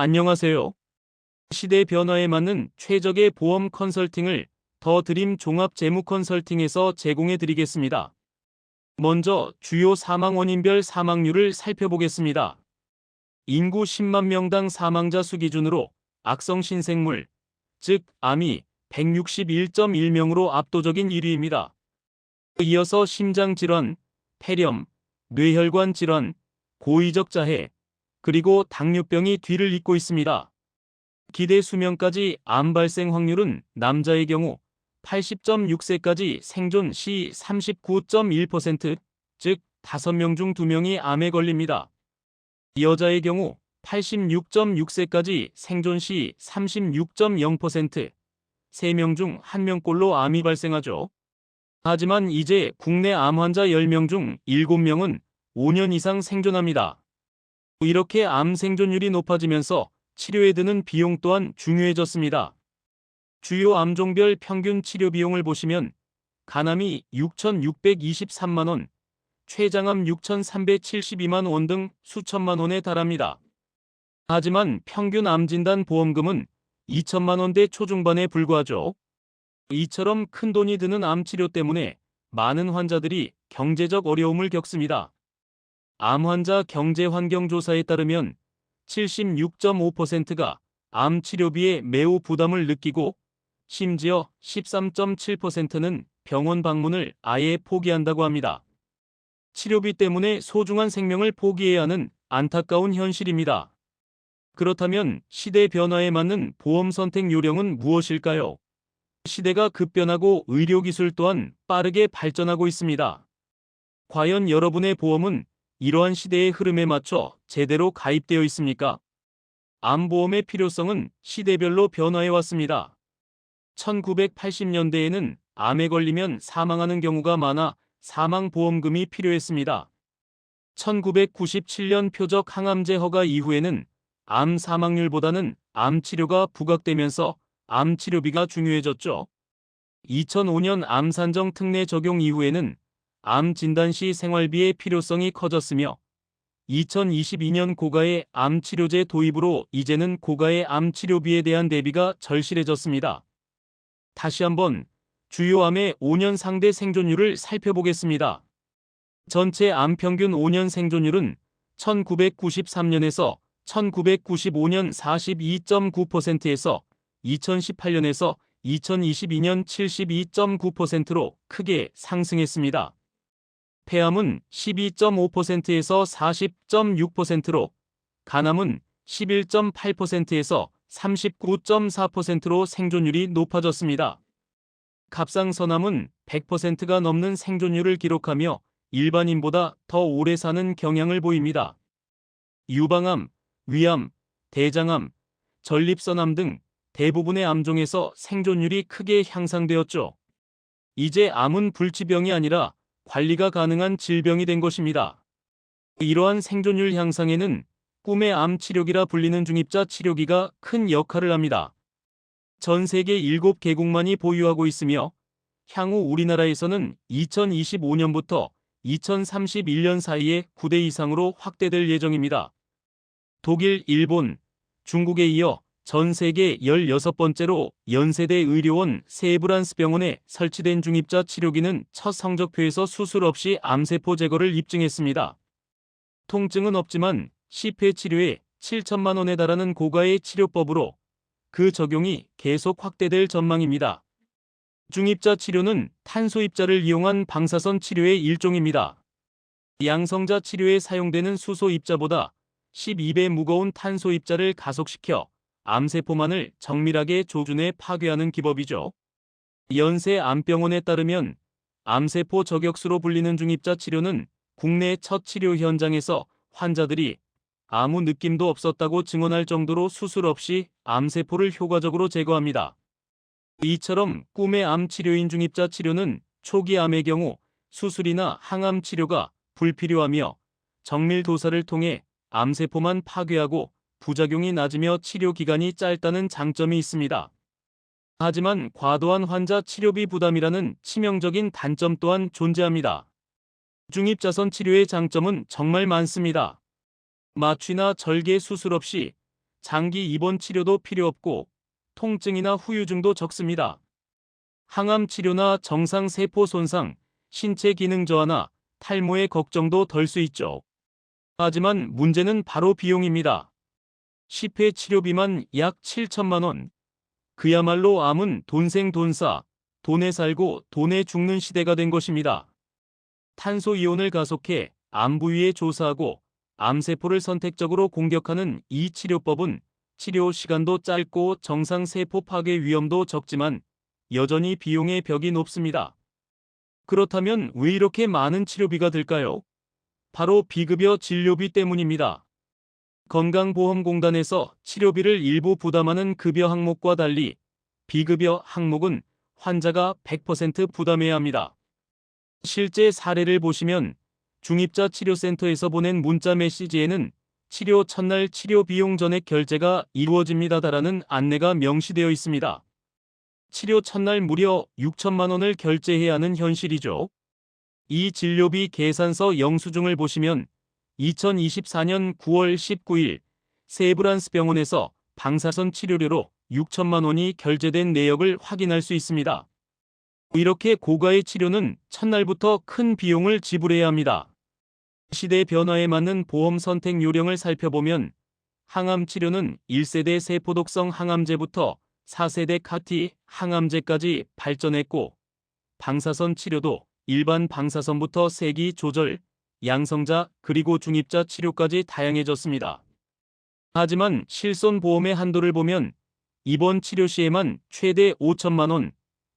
안녕하세요. 시대 변화에 맞는 최적의 보험 컨설팅을 더 드림 종합 재무 컨설팅에서 제공해 드리겠습니다. 먼저 주요 사망 원인별 사망률을 살펴보겠습니다. 인구 10만 명당 사망자 수 기준으로 악성 신생물, 즉 암이 161.1명으로 압도적인 1위입니다. 이어서 심장질환, 폐렴, 뇌혈관 질환, 고의적 자해, 그리고 당뇨병이 뒤를 잇고 있습니다. 기대 수명까지 암 발생 확률은 남자의 경우 80.6세까지 생존 시 39.1%, 즉 5명 중 2명이 암에 걸립니다. 여자의 경우 86.6세까지 생존 시 36.0%, 3명 중 1명꼴로 암이 발생하죠. 하지만 이제 국내 암 환자 10명 중 7명은 5년 이상 생존합니다. 이렇게 암 생존율이 높아지면서 치료에 드는 비용 또한 중요해졌습니다. 주요 암종별 평균 치료 비용을 보시면 간암이 6,623만 원, 췌장암 6,372만 원 등 수천만 원에 달합니다. 하지만 평균 암진단 보험금은 2천만 원대 초중반에 불과하죠. 이처럼 큰 돈이 드는 암 치료 때문에 많은 환자들이 경제적 어려움을 겪습니다. 암 환자 경제환경조사에 따르면 76.5%가 암 치료비에 매우 부담을 느끼고 심지어 13.7%는 병원 방문을 아예 포기한다고 합니다. 치료비 때문에 소중한 생명을 포기해야 하는 안타까운 현실입니다. 그렇다면 시대 변화에 맞는 보험 선택 요령은 무엇일까요? 시대가 급변하고 의료기술 또한 빠르게 발전하고 있습니다. 과연 여러분의 보험은 이러한 시대의 흐름에 맞춰 제대로 가입되어 있습니까? 암보험의 필요성은 시대별로 변화해 왔습니다. 1980년대에는 암에 걸리면 사망하는 경우가 많아 사망보험금이 필요했습니다. 1997년 표적 항암제 허가 이후에는 암 사망률보다는 암 치료가 부각되면서 암 치료비가 중요해졌죠. 2005년 암 산정 특례 적용 이후에는 암 진단 시 생활비의 필요성이 커졌으며 2022년 고가의 암 치료제 도입으로 이제는 고가의 암 치료비에 대한 대비가 절실해졌습니다. 다시 한번 주요 암의 5년 상대 생존율을 살펴보겠습니다. 전체 암 평균 5년 생존율은 1993년에서 1995년 42.9%에서 2018년에서 2022년 72.9%로 크게 상승했습니다. 폐암은 12.5%에서 40.6%로, 간암은 11.8%에서 39.4%로 생존율이 높아졌습니다. 갑상선암은 100%가 넘는 생존율을 기록하며 일반인보다 더 오래 사는 경향을 보입니다. 유방암, 위암, 대장암, 전립선암 등 대부분의 암종에서 생존율이 크게 향상되었죠. 이제 암은 불치병이 아니라 관리가 가능한 질병이 된 것입니다. 이러한 생존율 향상에는 꿈의 암 치료기라 불리는 중입자 치료기가 큰 역할을 합니다. 전 세계 7개국만이 보유하고 있으며 향후 우리나라에서는 2025년부터 2031년 사이에 9대 이상으로 확대될 예정입니다. 독일, 일본, 중국에 이어 전 세계 16번째로 연세대 의료원 세브란스 병원에 설치된 중입자 치료기는 첫 성적표에서 수술 없이 암세포 제거를 입증했습니다. 통증은 없지만 10회 치료에 7천만 원에 달하는 고가의 치료법으로 그 적용이 계속 확대될 전망입니다. 중입자 치료는 탄소 입자를 이용한 방사선 치료의 일종입니다. 양성자 치료에 사용되는 수소 입자보다 12배 무거운 탄소 입자를 가속시켜 암세포만을 정밀하게 조준해 파괴하는 기법이죠. 연세 암병원에 따르면 암세포 저격수로 불리는 중입자 치료는 국내 첫 치료 현장에서 환자들이 아무 느낌도 없었다고 증언할 정도로 수술 없이 암세포를 효과적으로 제거합니다. 이처럼 꿈의 암 치료인 중입자 치료는 초기 암의 경우 수술이나 항암 치료가 불필요하며 정밀 도사를 통해 암세포만 파괴하고 부작용이 낮으며 치료 기간이 짧다는 장점이 있습니다. 하지만 과도한 환자 치료비 부담이라는 치명적인 단점 또한 존재합니다. 중입자선 치료의 장점은 정말 많습니다. 마취나 절개 수술 없이 장기 입원 치료도 필요 없고 통증이나 후유증도 적습니다. 항암 치료나 정상 세포 손상, 신체 기능 저하나 탈모의 걱정도 덜 수 있죠. 하지만 문제는 바로 비용입니다. 10회 치료비만 약 7천만 원. 그야말로 암은 돈생돈사, 돈에 살고 돈에 죽는 시대가 된 것입니다. 탄소 이온을 가속해 암 부위에 조사하고 암세포를 선택적으로 공격하는 이 치료법은 치료 시간도 짧고 정상 세포 파괴 위험도 적지만 여전히 비용의 벽이 높습니다. 그렇다면 왜 이렇게 많은 치료비가 들까요? 바로 비급여 진료비 때문입니다. 건강보험공단에서 치료비를 일부 부담하는 급여 항목과 달리 비급여 항목은 환자가 100% 부담해야 합니다. 실제 사례를 보시면 중입자 치료센터에서 보낸 문자 메시지에는 치료 첫날 치료 비용 전액 결제가 이루어집니다라는 안내가 명시되어 있습니다. 치료 첫날 무려 6천만 원을 결제해야 하는 현실이죠. 이 진료비 계산서 영수증을 보시면 2024년 9월 19일 세브란스 병원에서 방사선 치료료로 6천만 원이 결제된 내역을 확인할 수 있습니다. 이렇게 고가의 치료는 첫날부터 큰 비용을 지불해야 합니다. 시대 변화에 맞는 보험 선택 요령을 살펴보면 항암 치료는 1세대 세포독성 항암제부터 4세대 카티 항암제까지 발전했고 방사선 치료도 일반 방사선부터 세기 조절, 양성자 그리고 중입자 치료까지 다양해졌습니다. 하지만 실손보험의 한도를 보면 입원 치료 시에만 최대 5천만 원,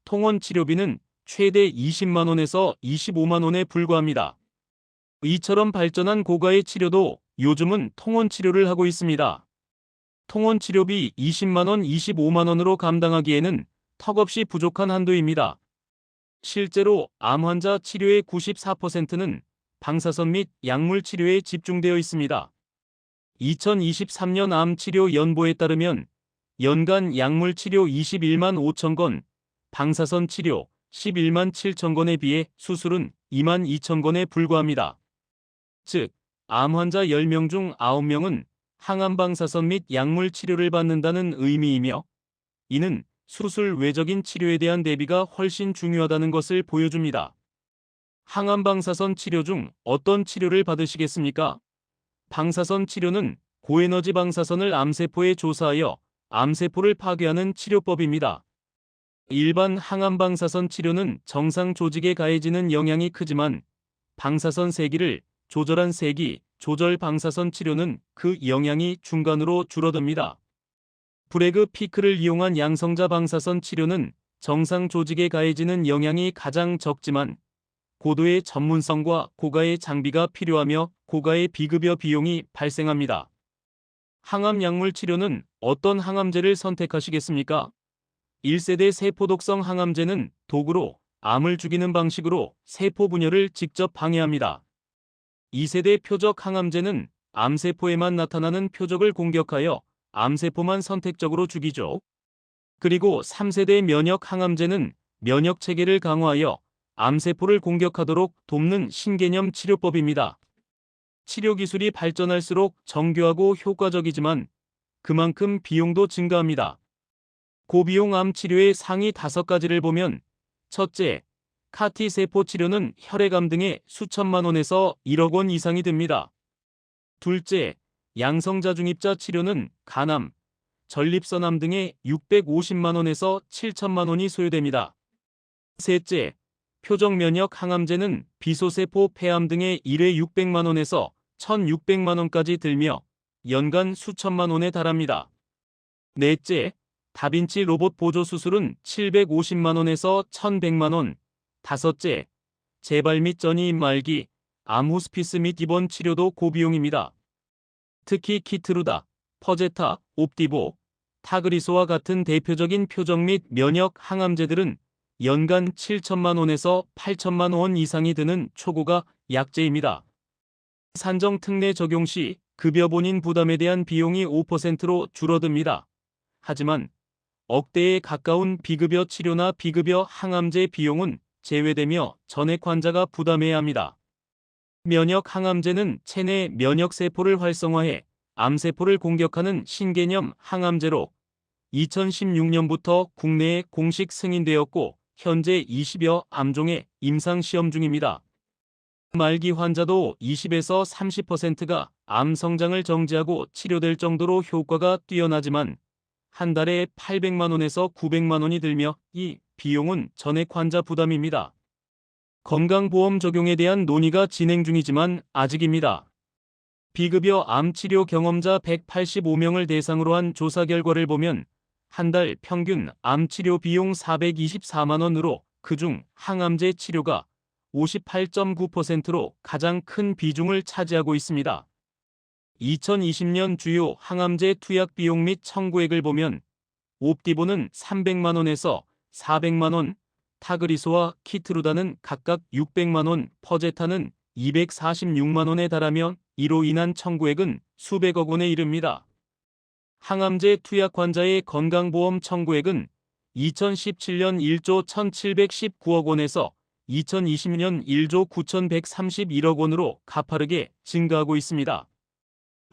통원 치료비는 최대 20만 원에서 25만 원에 불과합니다. 이처럼 발전한 고가의 치료도 요즘은 통원 치료를 하고 있습니다. 통원 치료비 20만 원, 25만 원으로 감당하기에는 턱없이 부족한 한도입니다. 실제로 암 환자 치료의 94%는 방사선 및 약물 치료에 집중되어 있습니다. 2023년 암 치료 연보에 따르면 연간 약물 치료 21만 5천 건, 방사선 치료 11만 7천 건에 비해 수술은 2만 2천 건에 불과합니다. 즉, 암 환자 10명 중 9명은 항암 방사선 및 약물 치료를 받는다는 의미이며 이는 수술 외적인 치료에 대한 대비가 훨씬 중요하다는 것을 보여줍니다. 항암 방사선 치료 중 어떤 치료를 받으시겠습니까? 방사선 치료는 고에너지 방사선을 암세포에 조사하여 암세포를 파괴하는 치료법입니다. 일반 항암 방사선 치료는 정상 조직에 가해지는 영향이 크지만 방사선 세기를 조절한 세기 조절 방사선 치료는 그 영향이 중간으로 줄어듭니다. 브래그 피크를 이용한 양성자 방사선 치료는 정상 조직에 가해지는 영향이 가장 적지만 고도의 전문성과 고가의 장비가 필요하며 고가의 비급여 비용이 발생합니다. 항암 약물 치료는 어떤 항암제를 선택하시겠습니까? 1세대 세포독성 항암제는 도구로 암을 죽이는 방식으로 세포 분열을 직접 방해합니다. 2세대 표적 항암제는 암세포에만 나타나는 표적을 공격하여 암세포만 선택적으로 죽이죠. 그리고 3세대 면역 항암제는 면역 체계를 강화하여 암세포를 공격하도록 돕는 신개념 치료법입니다. 치료 기술이 발전할수록 정교하고 효과적이지만 그만큼 비용도 증가합니다. 고비용 암 치료의 상위 5가지를 보면 첫째, 카티 세포 치료는 혈액암 등의 수천만 원에서 1억 원 이상이 듭니다. 둘째, 양성자 중입자 치료는 간암, 전립선암 등의 650만 원에서 7천만 원이 소요됩니다. 셋째, 표적 면역 항암제는 비소세포 폐암 등의 1회 600만 원에서 1,600만 원까지 들며 연간 수천만 원에 달합니다. 넷째, 다빈치 로봇 보조 수술은 750만 원에서 1,100만 원. 다섯째, 재발 및 전이임 말기, 암 호스피스 및 입원 치료도 고비용입니다. 특히 키트루다, 퍼제타, 옵디보, 타그리소와 같은 대표적인 표적 및 면역 항암제들은 연간 7천만 원에서 8천만 원 이상이 드는 초고가 약제입니다. 산정 특례 적용 시 급여 본인 부담에 대한 비용이 5%로 줄어듭니다. 하지만 억대에 가까운 비급여 치료나 비급여 항암제 비용은 제외되며 전액 환자가 부담해야 합니다. 면역 항암제는 체내 면역 세포를 활성화해 암세포를 공격하는 신개념 항암제로 2016년부터 국내에 공식 승인되었고 현재 20여 암종의 임상 시험 중입니다. 말기 환자도 20에서 30%가 암 성장을 정지하고 치료될 정도로 효과가 뛰어나지만 한 달에 800만 원에서 900만 원이 들며 이 비용은 전액 환자 부담입니다. 건강보험 적용에 대한 논의가 진행 중이지만 아직입니다. 비급여 암 치료 경험자 185명을 대상으로 한 조사 결과를 보면 한 달 평균 암 치료 비용 424만 원으로 그중 항암제 치료가 58.9%로 가장 큰 비중을 차지하고 있습니다. 2020년 주요 항암제 투약 비용 및 청구액을 보면 옵디보는 300만 원에서 400만 원, 타그리소와 키트루다는 각각 600만 원, 퍼제타는 246만 원에 달하며 이로 인한 청구액은 수백억 원에 이릅니다. 항암제 투약 환자의 건강보험 청구액은 2017년 1조 1719억 원에서 2020년 1조 9131억 원으로 가파르게 증가하고 있습니다.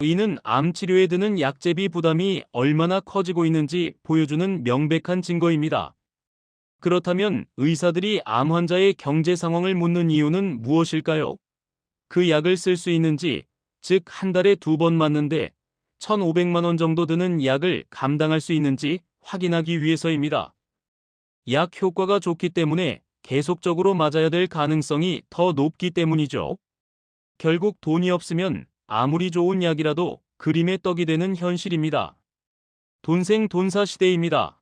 이는 암 치료에 드는 약제비 부담이 얼마나 커지고 있는지 보여주는 명백한 증거입니다. 그렇다면 의사들이 암 환자의 경제 상황을 묻는 이유는 무엇일까요? 그 약을 쓸 수 있는지, 즉 한 달에 2번 맞는데 1,500만 원 정도 드는 약을 감당할 수 있는지 확인하기 위해서입니다. 약 효과가 좋기 때문에 계속적으로 맞아야 될 가능성이 더 높기 때문이죠. 결국 돈이 없으면 아무리 좋은 약이라도 그림의 떡이 되는 현실입니다. 돈생돈사 시대입니다.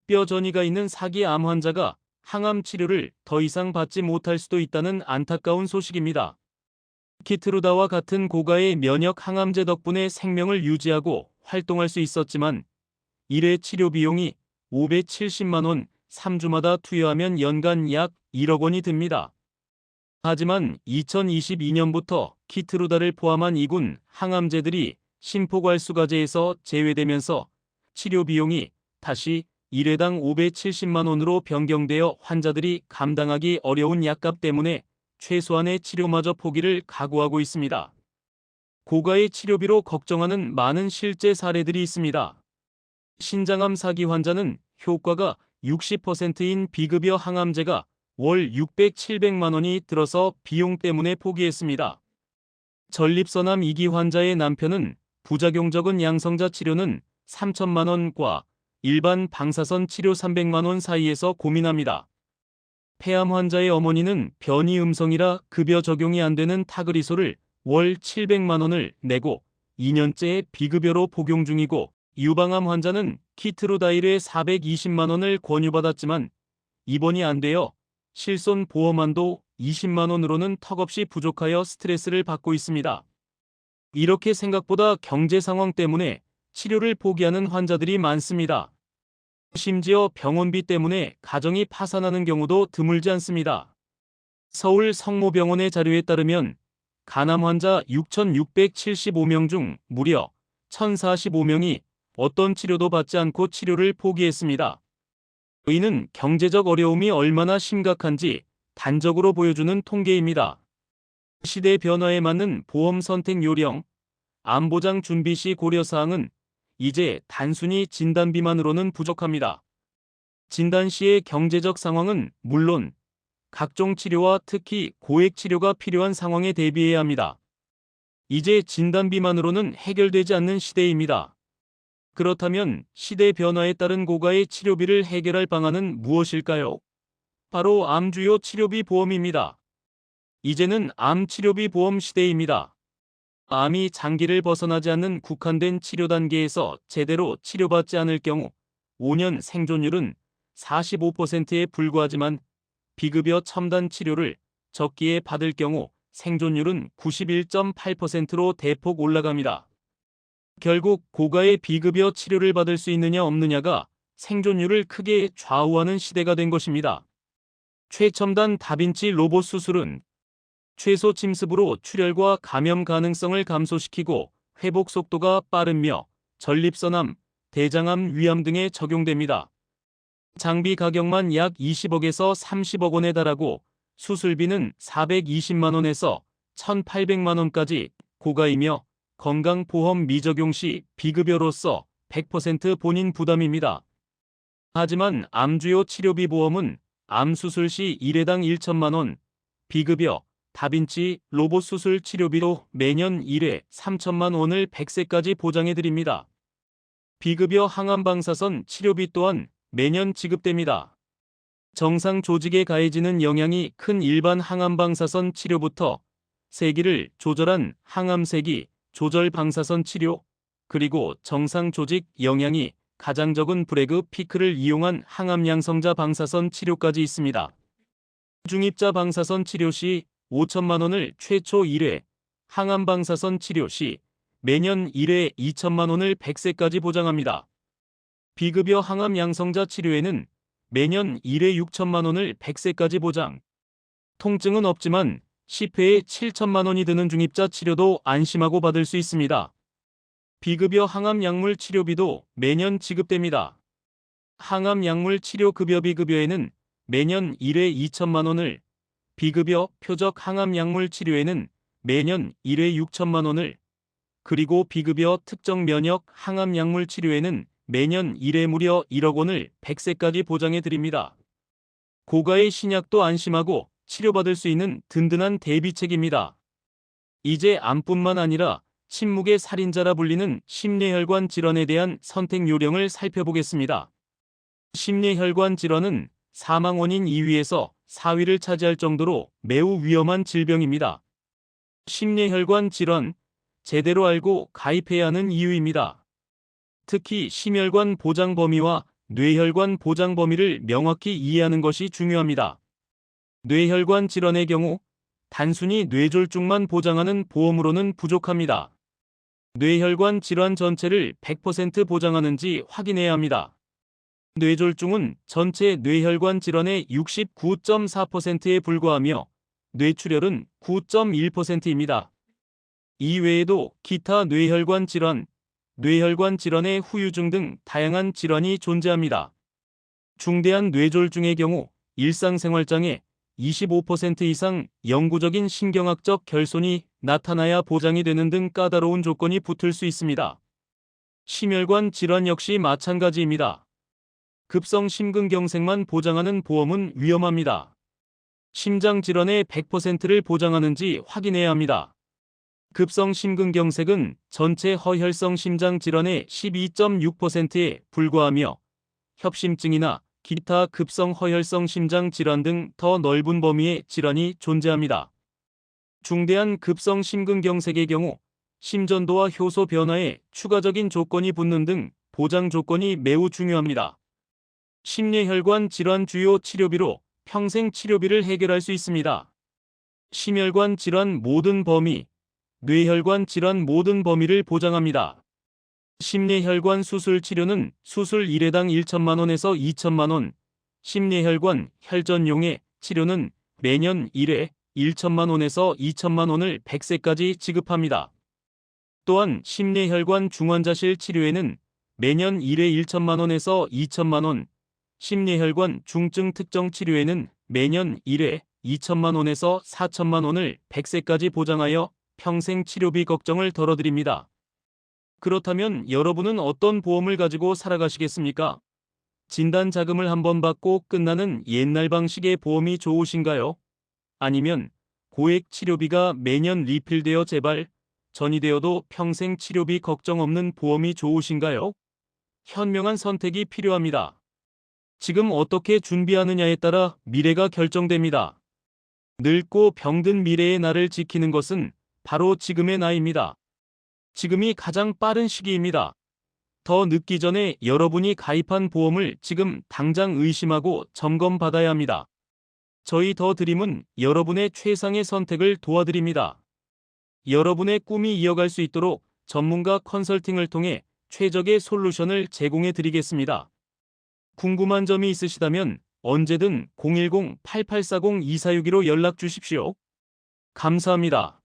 뼈 전이가 있는 사기 암 환자가 항암 치료를 더 이상 받지 못할 수도 있다는 안타까운 소식입니다. 키트루다와 같은 고가의 면역 항암제 덕분에 생명을 유지하고 활동할 수 있었지만 1회 치료 비용이 570만 원, 3주마다 투여하면 연간 약 1억 원이 듭니다. 하지만 2022년부터 키트루다를 포함한 이군 항암제들이 심포괄수가제에서 제외되면서 치료 비용이 다시 1회당 570만 원으로 변경되어 환자들이 감당하기 어려운 약값 때문에 최소한의 치료마저 포기를 각오하고 있습니다. 고가의 치료비로 걱정하는 많은 실제 사례들이 있습니다. 신장암 사기 환자는 효과가 60%인 비급여 항암제가 월 600, 700만 원이 들어서 비용 때문에 포기했습니다. 전립선암 2기 환자의 남편은 부작용 적은 양성자 치료는 3천만 원과 일반 방사선 치료 300만 원 사이에서 고민합니다. 폐암 환자의 어머니는 변이 음성이라 급여 적용이 안 되는 타그리소를 월 700만 원을 내고 2년째 비급여로 복용 중이고 유방암 환자는 키트루다일에 420만 원을 권유받았지만 입원이 안 되어 실손 보험안도 20만 원으로는 턱없이 부족하여 스트레스를 받고 있습니다. 이렇게 생각보다 경제 상황 때문에 치료를 포기하는 환자들이 많습니다. 심지어 병원비 때문에 가정이 파산하는 경우도 드물지 않습니다. 서울 성모병원의 자료에 따르면 간암 환자 6,675명 중 무려 1,045명이 어떤 치료도 받지 않고 치료를 포기했습니다. 이는 경제적 어려움이 얼마나 심각한지 단적으로 보여주는 통계입니다. 시대 변화에 맞는 보험 선택 요령, 암보장 준비 시 고려사항은 이제 단순히 진단비만으로는 부족합니다. 진단 시의 경제적 상황은 물론 각종 치료와 특히 고액 치료가 필요한 상황에 대비해야 합니다. 이제 진단비만으로는 해결되지 않는 시대입니다. 그렇다면 시대 변화에 따른 고가의 치료비를 해결할 방안은 무엇일까요? 바로 암주요 치료비 보험입니다. 이제는 암 치료비 보험 시대입니다. 암이 장기를 벗어나지 않는 국한된 치료 단계에서 제대로 치료받지 않을 경우 5년 생존율은 45%에 불과하지만 비급여 첨단 치료를 적기에 받을 경우 생존율은 91.8%로 대폭 올라갑니다. 결국 고가의 비급여 치료를 받을 수 있느냐 없느냐가 생존율을 크게 좌우하는 시대가 된 것입니다. 최첨단 다빈치 로봇 수술은 최소 침습으로 출혈과 감염 가능성을 감소시키고 회복 속도가 빠르며 전립선암, 대장암, 위암 등에 적용됩니다. 장비 가격만 약 20억에서 30억 원에 달하고 수술비는 420만 원에서 1,800만 원까지 고가이며 건강보험 미적용 시 비급여로서 100% 본인 부담입니다. 하지만 암주요 치료비 보험은 암 수술 시 1회당 1천만 원, 비급여, 다빈치 로봇 수술 치료비로 매년 1회 3천만 원을 100세까지 보장해 드립니다. 비급여 항암 방사선 치료비 또한 매년 지급됩니다. 정상 조직에 가해지는 영향이 큰 일반 항암 방사선 치료부터 세기를 조절한 항암 세기 조절 방사선 치료, 그리고 정상 조직 영향이 가장 적은 브레그 피크를 이용한 항암 양성자 방사선 치료까지 있습니다. 중입자 방사선 치료 시 5천만 원을 최초 1회, 항암 방사선 치료 시 매년 1회 2천만 원을 100세까지 보장합니다. 비급여 항암 양성자 치료에는 매년 1회 6천만 원을 100세까지 보장. 통증은 없지만 10회에 7천만 원이 드는 중입자 치료도 안심하고 받을 수 있습니다. 비급여 항암 약물 치료비도 매년 지급됩니다. 항암 약물 치료 급여 비급여에는 매년 1회 2천만 원을, 비급여 표적 항암 약물 치료에는 매년 1회 6천만 원을, 그리고 비급여 특정 면역 항암 약물 치료에는 매년 1회 무려 1억 원을 100세까지 보장해 드립니다. 고가의 신약도 안심하고 치료받을 수 있는 든든한 대비책입니다. 이제 암뿐만 아니라 침묵의 살인자라 불리는 심뇌혈관 질환에 대한 선택 요령을 살펴보겠습니다. 심뇌혈관 질환은 사망 원인 2위에서 4위를 차지할 정도로 매우 위험한 질병입니다. 심뇌혈관 질환, 제대로 알고 가입해야 하는 이유입니다. 특히 심혈관 보장 범위와 뇌혈관 보장 범위를 명확히 이해하는 것이 중요합니다. 뇌혈관 질환의 경우 단순히 뇌졸중만 보장하는 보험으로는 부족합니다. 뇌혈관 질환 전체를 100% 보장하는지 확인해야 합니다. 뇌졸중은 전체 뇌혈관 질환의 69.4%에 불과하며 뇌출혈은 9.1%입니다. 이외에도 기타 뇌혈관 질환, 뇌혈관 질환의 후유증 등 다양한 질환이 존재합니다. 중대한 뇌졸중의 경우 일상생활장애 25% 이상 영구적인 신경학적 결손이 나타나야 보장이 되는 등 까다로운 조건이 붙을 수 있습니다. 심혈관 질환 역시 마찬가지입니다. 급성 심근경색만 보장하는 보험은 위험합니다. 심장 질환의 100%를 보장하는지 확인해야 합니다. 급성 심근경색은 전체 허혈성 심장 질환의 12.6%에 불과하며 협심증이나 기타 급성 허혈성 심장 질환 등 더 넓은 범위의 질환이 존재합니다. 중대한 급성 심근경색의 경우 심전도와 효소 변화에 추가적인 조건이 붙는 등 보장 조건이 매우 중요합니다. 심뇌혈관 질환 주요 치료비로 평생 치료비를 해결할 수 있습니다. 심혈관 질환 모든 범위, 뇌혈관 질환 모든 범위를 보장합니다. 심뇌혈관 수술 치료는 수술 1회당 1천만 원에서 2천만 원, 심뇌혈관 혈전용의 치료는 매년 1회 1천만 원에서 2천만 원을 100세까지 지급합니다. 또한 심뇌혈관 중환자실 치료에는 매년 1회 1천만 원에서 2천만 원, 심뇌혈관 중증 특정 치료에는 매년 1회 2천만 원에서 4천만 원을 100세까지 보장하여 평생 치료비 걱정을 덜어드립니다. 그렇다면 여러분은 어떤 보험을 가지고 살아가시겠습니까? 진단 자금을 한번 받고 끝나는 옛날 방식의 보험이 좋으신가요? 아니면 고액 치료비가 매년 리필되어 재발, 전이되어도 평생 치료비 걱정 없는 보험이 좋으신가요? 현명한 선택이 필요합니다. 지금 어떻게 준비하느냐에 따라 미래가 결정됩니다. 늙고 병든 미래의 나를 지키는 것은 바로 지금의 나입니다. 지금이 가장 빠른 시기입니다. 더 늦기 전에 여러분이 가입한 보험을 지금 당장 의심하고 점검받아야 합니다. 저희 더 드림은 여러분의 최상의 선택을 도와드립니다. 여러분의 꿈이 이어갈 수 있도록 전문가 컨설팅을 통해 최적의 솔루션을 제공해 드리겠습니다. 궁금한 점이 있으시다면 언제든 010-8840-2462로 연락 주십시오. 감사합니다.